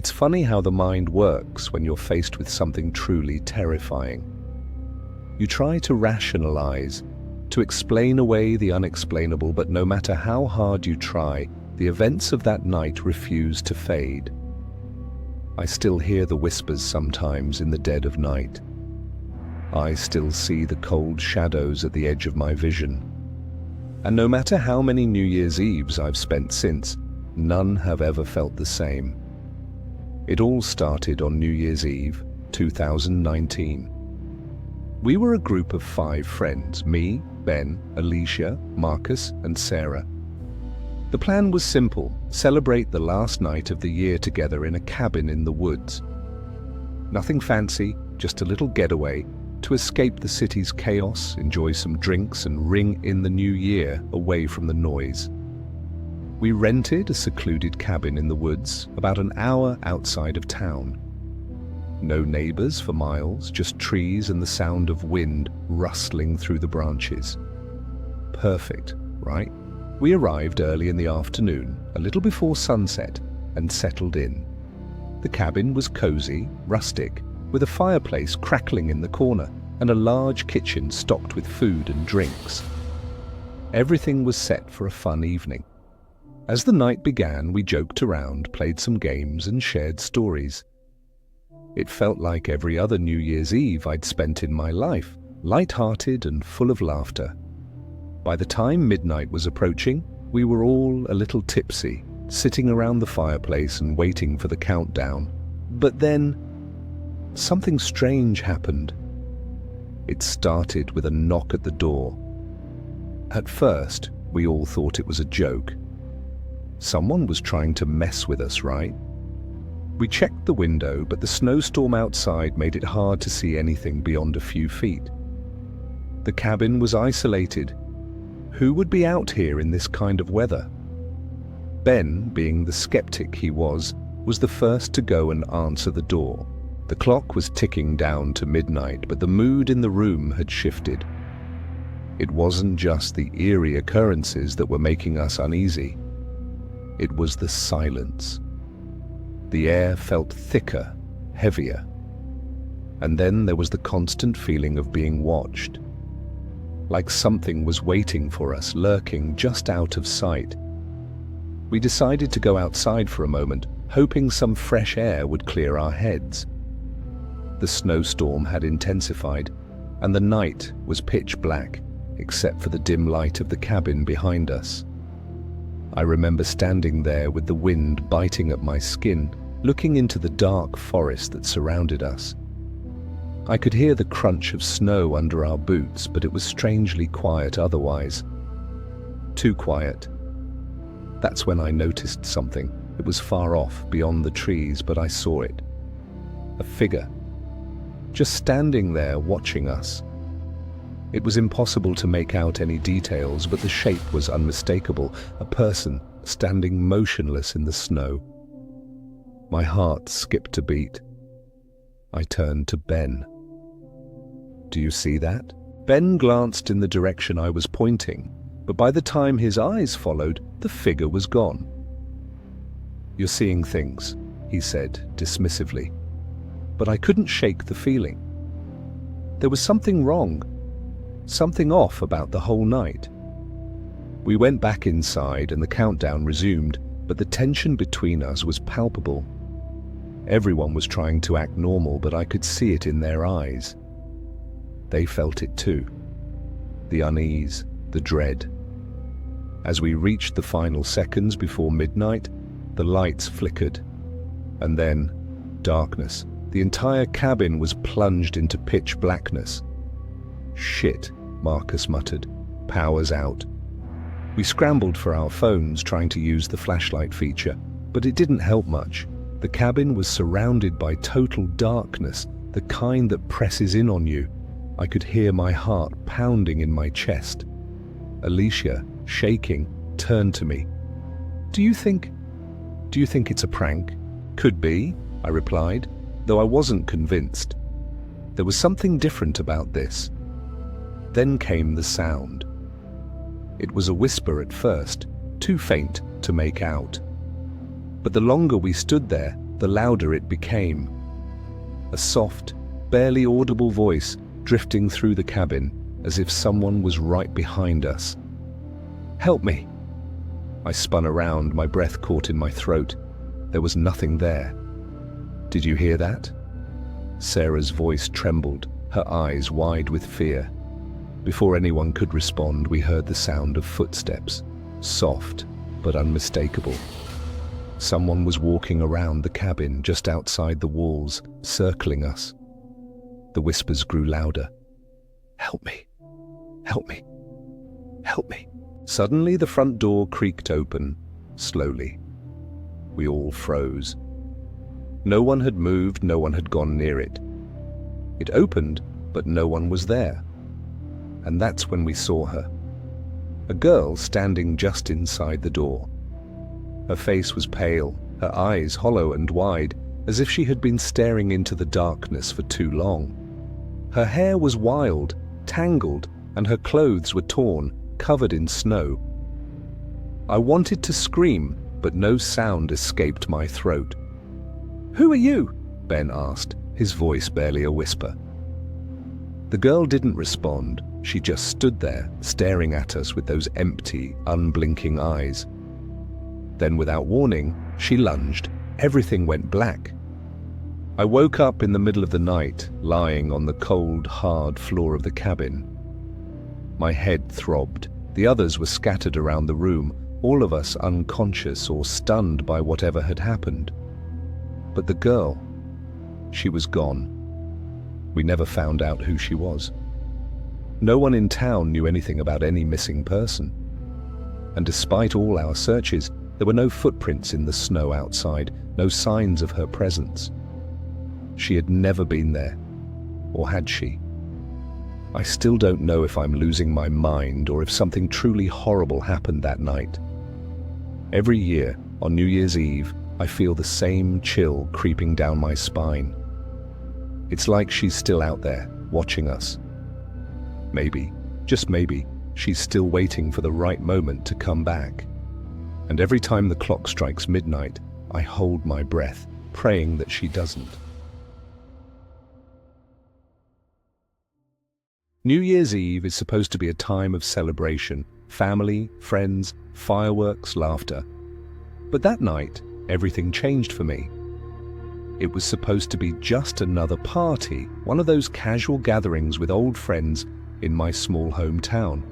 It's funny how the mind works when you're faced with something truly terrifying. You try to rationalize, to explain away the unexplainable, but no matter how hard you try, the events of that night refuse to fade. I still hear the whispers sometimes in the dead of night. I still see the cold shadows at the edge of my vision. And no matter how many New Year's Eves I've spent since, none have ever felt the same. It all started on New Year's Eve, 2019. We were a group of 5 friends, me, Ben, Alicia, Marcus, and Sarah. The plan was simple: celebrate the last night of the year together in a cabin in the woods. Nothing fancy, just a little getaway to escape the city's chaos, enjoy some drinks, and ring in the new year away from the noise. We rented a secluded cabin in the woods, about an hour outside of town. No neighbors for miles, just trees and the sound of wind rustling through the branches. Perfect, right? We arrived early in the afternoon, a little before sunset, and settled in. The cabin was cozy, rustic, with a fireplace crackling in the corner and a large kitchen stocked with food and drinks. Everything was set for a fun evening. As the night began, we joked around, played some games, and shared stories. It felt like every other New Year's Eve I'd spent in my life, light-hearted and full of laughter. By the time midnight was approaching, we were all a little tipsy, sitting around the fireplace and waiting for the countdown. But then, something strange happened. It started with a knock at the door. At first, we all thought it was a joke. Someone was trying to mess with us, right? We checked the window, but the snowstorm outside made it hard to see anything beyond a few feet. The cabin was isolated. Who would be out here in this kind of weather? Ben, being the skeptic he was the first to go and answer the door. The clock was ticking down to midnight, but the mood in the room had shifted. It wasn't just the eerie occurrences that were making us uneasy. It was the silence. The air felt thicker, heavier. And then there was the constant feeling of being watched. Like something was waiting for us, lurking just out of sight. We decided to go outside for a moment, hoping some fresh air would clear our heads. The snowstorm had intensified, and the night was pitch black, except for the dim light of the cabin behind us. I remember standing there with the wind biting at my skin, looking into the dark forest that surrounded us. I could hear the crunch of snow under our boots, but it was strangely quiet otherwise. Too quiet. That's when I noticed something. It was far off, beyond the trees, but I saw it. A figure, just standing there watching us. It was impossible to make out any details, but the shape was unmistakable, a person standing motionless in the snow. My heart skipped a beat. I turned to Ben. "Do you see that?" Ben glanced in the direction I was pointing, but by the time his eyes followed, the figure was gone. "You're seeing things," he said dismissively, but I couldn't shake the feeling. There was something wrong, something off about the whole night. We went back inside and the countdown resumed, but the tension between us was palpable. Everyone was trying to act normal, but I could see it in their eyes. They felt it too. The unease, the dread. As we reached the final seconds before midnight, the lights flickered. And then, darkness. The entire cabin was plunged into pitch blackness. "Shit," Marcus muttered. "Power's out." We scrambled for our phones, trying to use the flashlight feature, but it didn't help much. The cabin was surrounded by total darkness, the kind that presses in on you. I could hear my heart pounding in my chest. Alicia, shaking, turned to me. Do you think it's a prank?" "Could be," I replied, though I wasn't convinced. There was something different about this. Then came the sound. It was a whisper at first, too faint to make out. But the longer we stood there, the louder it became. A soft, barely audible voice drifting through the cabin, as if someone was right behind us. "Help me!" I spun around, my breath caught in my throat. There was nothing there. "Did you hear that?" Sarah's voice trembled, her eyes wide with fear. Before anyone could respond, we heard the sound of footsteps, soft but unmistakable. Someone was walking around the cabin just outside the walls, circling us. The whispers grew louder. "Help me! Help me! Help me!" Suddenly the front door creaked open, slowly. We all froze. No one had moved, no one had gone near it. It opened, but no one was there. And that's when we saw her. A girl standing just inside the door. Her face was pale, her eyes hollow and wide, as if she had been staring into the darkness for too long. Her hair was wild, tangled, and her clothes were torn, covered in snow. I wanted to scream, but no sound escaped my throat. "Who are you?" Ben asked, his voice barely a whisper. The girl didn't respond. She just stood there, staring at us with those empty, unblinking eyes. Then, without warning, she lunged. Everything went black. I woke up in the middle of the night, lying on the cold, hard floor of the cabin. My head throbbed. The others were scattered around the room, all of us unconscious or stunned by whatever had happened. But the girl, she was gone. We never found out who she was. No one in town knew anything about any missing person. And despite all our searches, there were no footprints in the snow outside, no signs of her presence. She had never been there, or had she? I still don't know if I'm losing my mind or if something truly horrible happened that night. Every year, on New Year's Eve, I feel the same chill creeping down my spine. It's like she's still out there, watching us. Maybe, just maybe, she's still waiting for the right moment to come back. And every time the clock strikes midnight, I hold my breath, praying that she doesn't. New Year's Eve is supposed to be a time of celebration, family, friends, fireworks, laughter. But that night, everything changed for me. It was supposed to be just another party, one of those casual gatherings with old friends in my small hometown.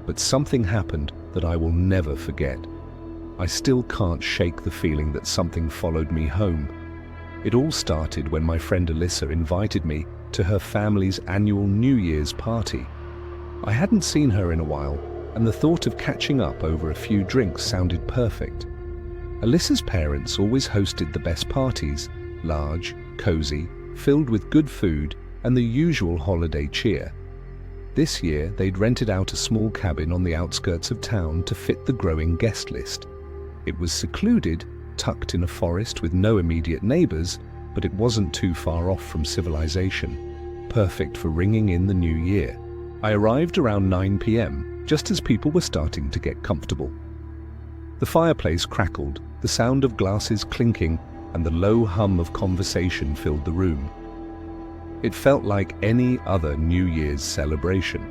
But something happened that I will never forget. I still can't shake the feeling that something followed me home. It all started when my friend Alyssa invited me to her family's annual New Year's party. I hadn't seen her in a while, and the thought of catching up over a few drinks sounded perfect. Alyssa's parents always hosted the best parties, large, cozy, filled with good food and the usual holiday cheer. This year, they'd rented out a small cabin on the outskirts of town to fit the growing guest list. It was secluded, tucked in a forest with no immediate neighbors, but it wasn't too far off from civilization, perfect for ringing in the new year. I arrived around 9 p.m., just as people were starting to get comfortable. The fireplace crackled, the sound of glasses clinking, and the low hum of conversation filled the room. It felt like any other New Year's celebration.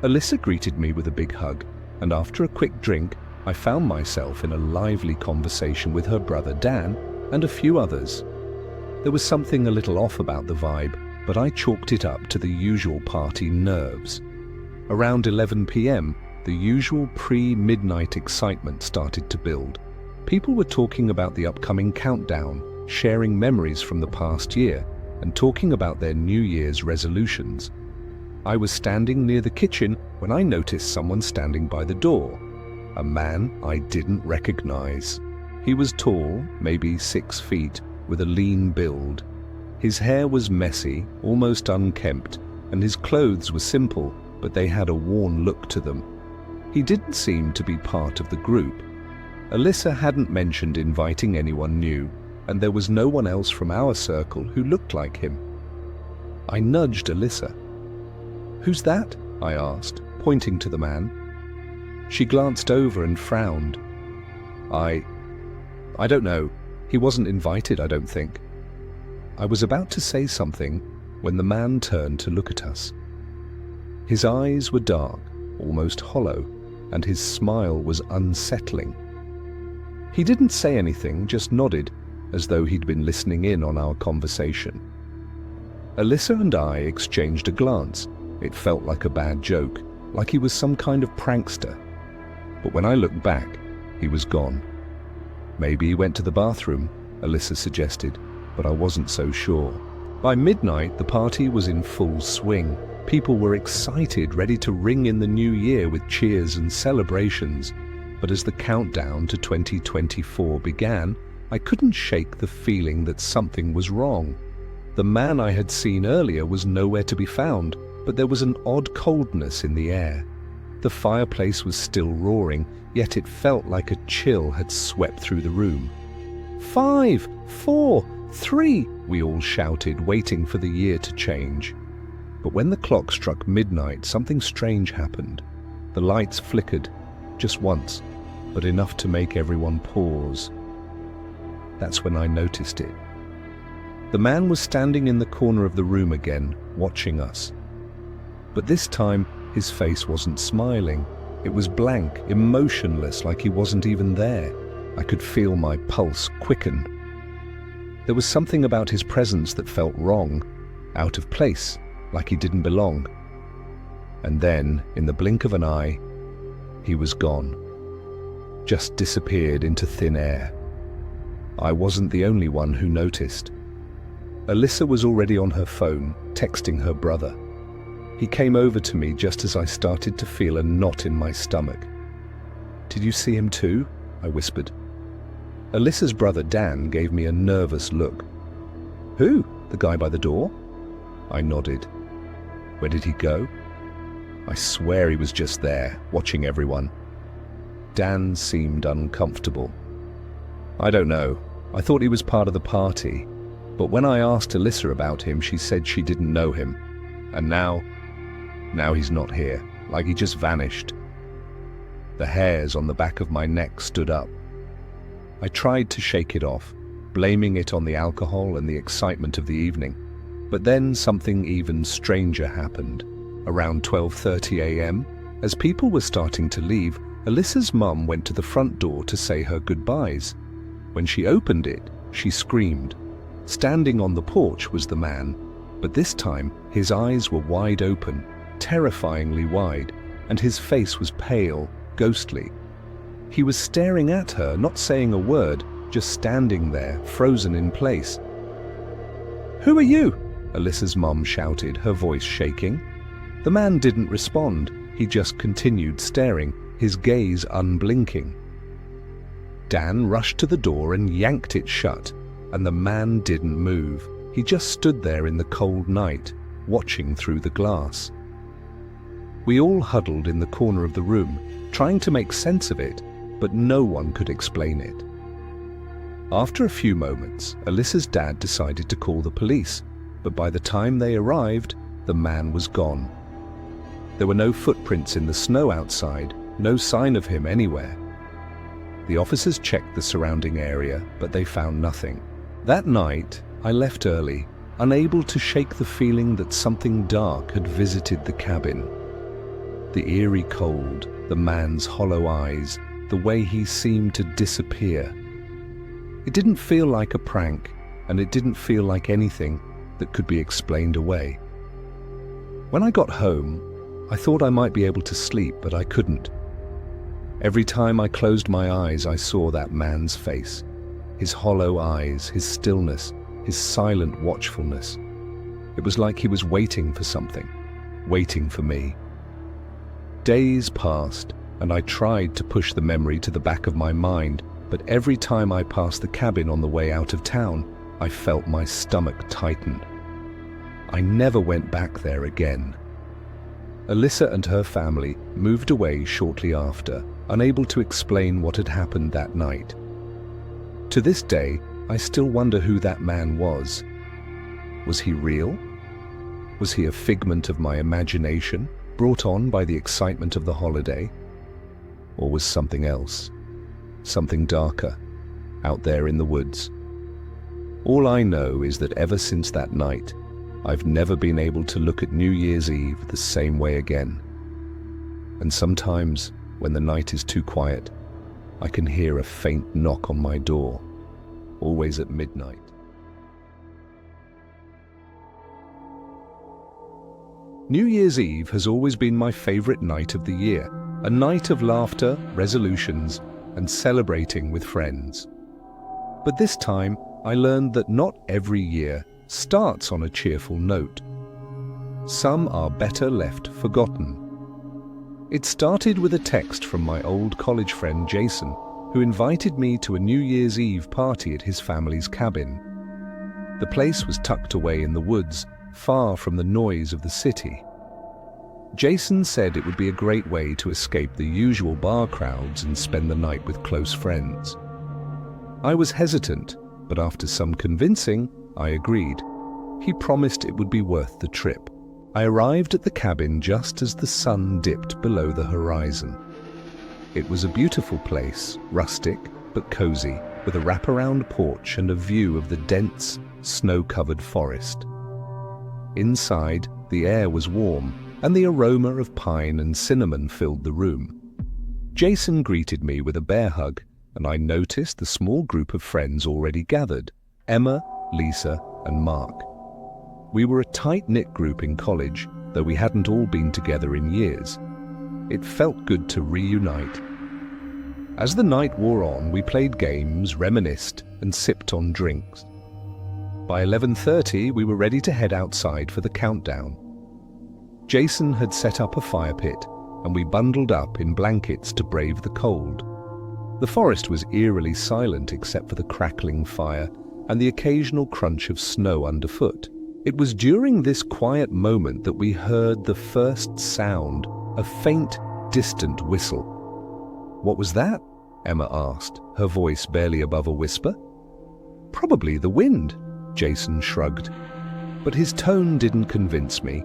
Alyssa greeted me with a big hug, and after a quick drink, I found myself in a lively conversation with her brother Dan and a few others. There was something a little off about the vibe, but I chalked it up to the usual party nerves. Around 11 p.m., the usual pre-midnight excitement started to build. People were talking about the upcoming countdown, sharing memories from the past year, and talking about their New Year's resolutions. I was standing near the kitchen when I noticed someone standing by the door. A man I didn't recognize. He was tall, maybe 6 feet, with a lean build. His hair was messy, almost unkempt, and his clothes were simple, but they had a worn look to them. He didn't seem to be part of the group. Alyssa hadn't mentioned inviting anyone new, and there was no one else from our circle who looked like him. I nudged Alyssa. "Who's that?" I asked, pointing to the man. She glanced over and frowned. I don't know. He wasn't invited, I don't think. I was about to say something when the man turned to look at us. His eyes were dark, almost hollow, and his smile was unsettling. He didn't say anything, just nodded, as though he'd been listening in on our conversation. Alyssa and I exchanged a glance. It felt like a bad joke, like he was some kind of prankster. But when I looked back, he was gone. Maybe he went to the bathroom, Alyssa suggested, but I wasn't so sure. By midnight, the party was in full swing. People were excited, ready to ring in the new year with cheers and celebrations. But as the countdown to 2024 began, I couldn't shake the feeling that something was wrong. The man I had seen earlier was nowhere to be found, but there was an odd coldness in the air. The fireplace was still roaring, yet it felt like a chill had swept through the room. 5, 4, 3, we all shouted, waiting for the year to change. But when the clock struck midnight, something strange happened. The lights flickered, just once, but enough to make everyone pause. That's when I noticed it. The man was standing in the corner of the room again, watching us. But this time, his face wasn't smiling. It was blank, emotionless, like he wasn't even there. I could feel my pulse quicken. There was something about his presence that felt wrong, out of place, like he didn't belong. And then, in the blink of an eye, he was gone. Just disappeared into thin air. I wasn't the only one who noticed. Alyssa was already on her phone, texting her brother. He came over to me just as I started to feel a knot in my stomach. "Did you see him too?" I whispered. Alyssa's brother Dan gave me a nervous look. "Who? The guy by the door?" I nodded. "Where did he go?" I swear he was just there, watching everyone. Dan seemed uncomfortable. "I don't know. I thought he was part of the party. But when I asked Alyssa about him, she said she didn't know him. And now he's not here, like he just vanished." The hairs on the back of my neck stood up. I tried to shake it off, blaming it on the alcohol and the excitement of the evening. But then something even stranger happened. Around 12:30 a.m., as people were starting to leave, Alyssa's mum went to the front door to say her goodbyes. When she opened it, she screamed. Standing on the porch was the man, but this time his eyes were wide open, terrifyingly wide, and his face was pale, ghostly. He was staring at her, not saying a word, just standing there, frozen in place. "Who are you?" Alyssa's mum shouted, her voice shaking. The man didn't respond. He just continued staring, his gaze unblinking. Dan rushed to the door and yanked it shut, and the man didn't move. He just stood there in the cold night, watching through the glass. We all huddled in the corner of the room, trying to make sense of it, but no one could explain it. After a few moments, Alyssa's dad decided to call the police, but by the time they arrived, the man was gone. There were no footprints in the snow outside, no sign of him anywhere. The officers checked the surrounding area, but they found nothing. That night, I left early, unable to shake the feeling that something dark had visited the cabin. The eerie cold, the man's hollow eyes, the way he seemed to disappear. It didn't feel like a prank, and it didn't feel like anything that could be explained away. When I got home, I thought I might be able to sleep, but I couldn't. Every time I closed my eyes, I saw that man's face. His hollow eyes, his stillness, his silent watchfulness. It was like he was waiting for something, waiting for me. Days passed, and I tried to push the memory to the back of my mind, but every time I passed the cabin on the way out of town, I felt my stomach tighten. I never went back there again. Alyssa and her family moved away shortly after, unable to explain what had happened that night. To this day, I still wonder who that man was. Was he real? Was he a figment of my imagination, brought on by the excitement of the holiday? Or was something else, something darker, out there in the woods, All I know is that ever since that night, I've never been able to look at New Year's Eve the same way again. And sometimes, when the night is too quiet, I can hear a faint knock on my door, always at midnight. New Year's Eve has always been my favorite night of the year, a night of laughter, resolutions, and celebrating with friends. But this time, I learned that not every year starts on a cheerful note. Some are better left forgotten. It started with a text from my old college friend Jason, who invited me to a New Year's Eve party at his family's cabin. The place was tucked away in the woods, far from the noise of the city. Jason said it would be a great way to escape the usual bar crowds and spend the night with close friends. I was hesitant, but after some convincing, I agreed. He promised it would be worth the trip. I arrived at the cabin just as the sun dipped below the horizon. It was a beautiful place, rustic but cozy, with a wraparound porch and a view of the dense, snow-covered forest. Inside, the air was warm, and the aroma of pine and cinnamon filled the room. Jason greeted me with a bear hug, and I noticed the small group of friends already gathered: Emma, Lisa, and Mark. We were a tight-knit group in college, though we hadn't all been together in years. It felt good to reunite. As the night wore on, we played games, reminisced, and sipped on drinks. By 11:30, we were ready to head outside for the countdown. Jason had set up a fire pit, and we bundled up in blankets to brave the cold. The forest was eerily silent except for the crackling fire and the occasional crunch of snow underfoot. It was during this quiet moment that we heard the first sound, a faint, distant whistle. "What was that?" Emma asked, her voice barely above a whisper. "Probably the wind," Jason shrugged. But his tone didn't convince me.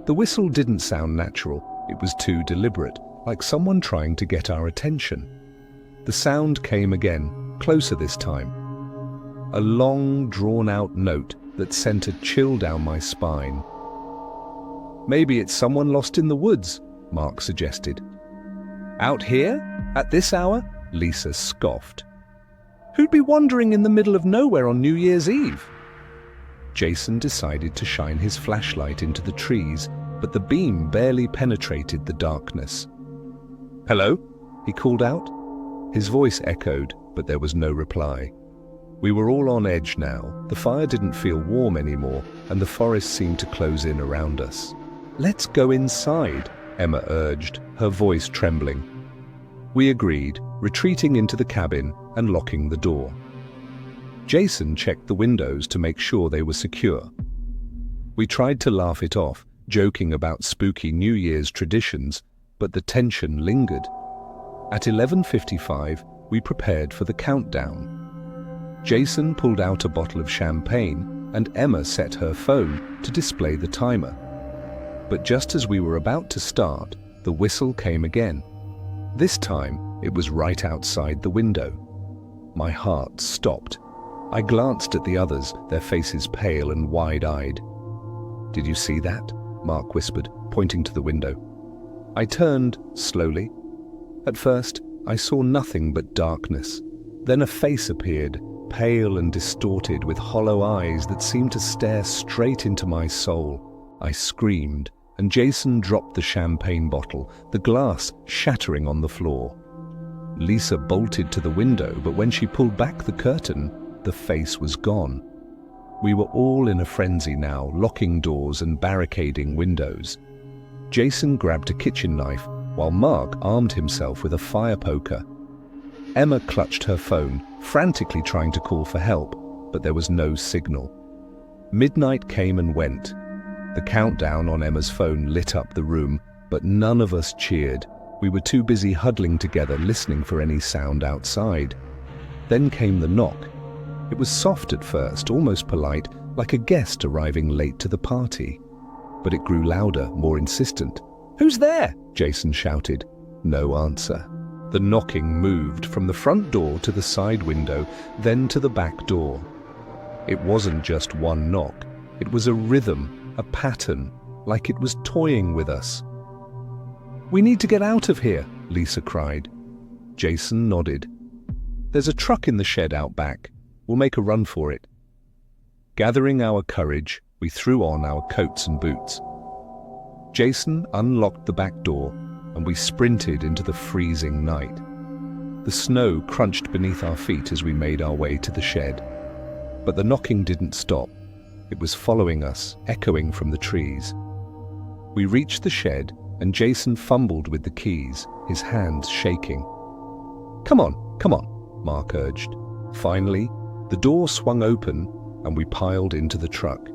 The whistle didn't sound natural. It was too deliberate, like someone trying to get our attention. The sound came again, closer this time. A long, drawn-out note that sent a chill down my spine. "Maybe it's someone lost in the woods," Mark suggested. "Out here? At this hour?" Lisa scoffed. "Who'd be wandering in the middle of nowhere on New Year's Eve?" Jason decided to shine his flashlight into the trees, but the beam barely penetrated the darkness. "Hello?" he called out. His voice echoed, but there was no reply. We were all on edge now. The fire didn't feel warm anymore, and the forest seemed to close in around us. "Let's go inside," Emma urged, her voice trembling. We agreed, retreating into the cabin and locking the door. Jason checked the windows to make sure they were secure. We tried to laugh it off, joking about spooky New Year's traditions, but the tension lingered. At 11:55, we prepared for the countdown. Jason pulled out a bottle of champagne, and Emma set her phone to display the timer. But just as we were about to start, the whistle came again. This time, it was right outside the window. My heart stopped. I glanced at the others, their faces pale and wide-eyed. "Did you see that?" Mark whispered, pointing to the window. I turned slowly. At first, I saw nothing but darkness. Then a face appeared, pale and distorted, with hollow eyes that seemed to stare straight into my soul. I screamed, and Jason dropped the champagne bottle, the glass shattering on the floor. Lisa bolted to the window, but when she pulled back the curtain, the face was gone. We were all in a frenzy now, locking doors and barricading windows. Jason grabbed a kitchen knife, while Mark armed himself with a fire poker. Emma clutched her phone, frantically trying to call for help, but there was no signal. Midnight came and went. The countdown on Emma's phone lit up the room, but none of us cheered. We were too busy huddling together, listening for any sound outside. Then came the knock. It was soft at first, almost polite, like a guest arriving late to the party. But it grew louder, more insistent. "Who's there?" Jason shouted. No answer. The knocking moved from the front door to the side window, then to the back door. It wasn't just one knock. It was a rhythm, a pattern, like it was toying with us. "We need to get out of here," Lisa cried. Jason nodded. "There's a truck in the shed out back. We'll make a run for it." Gathering our courage, we threw on our coats and boots. Jason unlocked the back door, and we sprinted into the freezing night. The snow crunched beneath our feet as we made our way to the shed. But the knocking didn't stop. It was following us, echoing from the trees. We reached the shed, and Jason fumbled with the keys, his hands shaking. Come on, Mark urged. Finally, the door swung open, and we piled into the truck.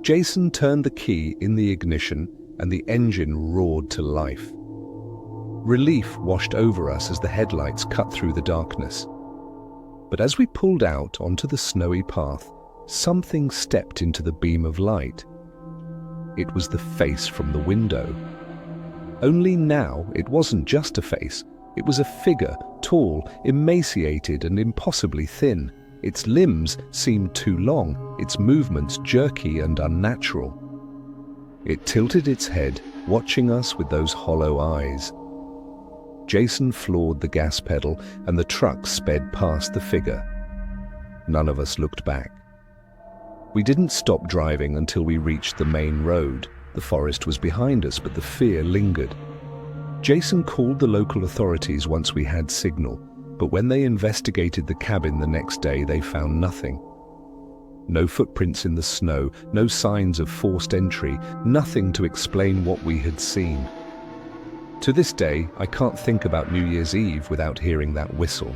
Jason turned the key in the ignition, and the engine roared to life. Relief washed over us as the headlights cut through the darkness. But as we pulled out onto the snowy path, something stepped into the beam of light. It was the face from the window. Only now it wasn't just a face. It was a figure, tall, emaciated, and impossibly thin. Its limbs seemed too long, its movements jerky and unnatural. It tilted its head, watching us with those hollow eyes. Jason floored the gas pedal, and the truck sped past the figure. None of us looked back. We didn't stop driving until we reached the main road. The forest was behind us, but the fear lingered. Jason called the local authorities once we had signal, but when they investigated the cabin the next day, they found nothing. No footprints in the snow, no signs of forced entry, nothing to explain what we had seen. To this day, I can't think about New Year's Eve without hearing that whistle.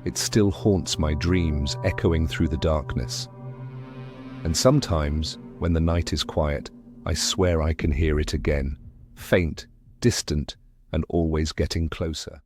It still haunts my dreams, echoing through the darkness. And sometimes, when the night is quiet, I swear I can hear it again, faint, distant, and always getting closer.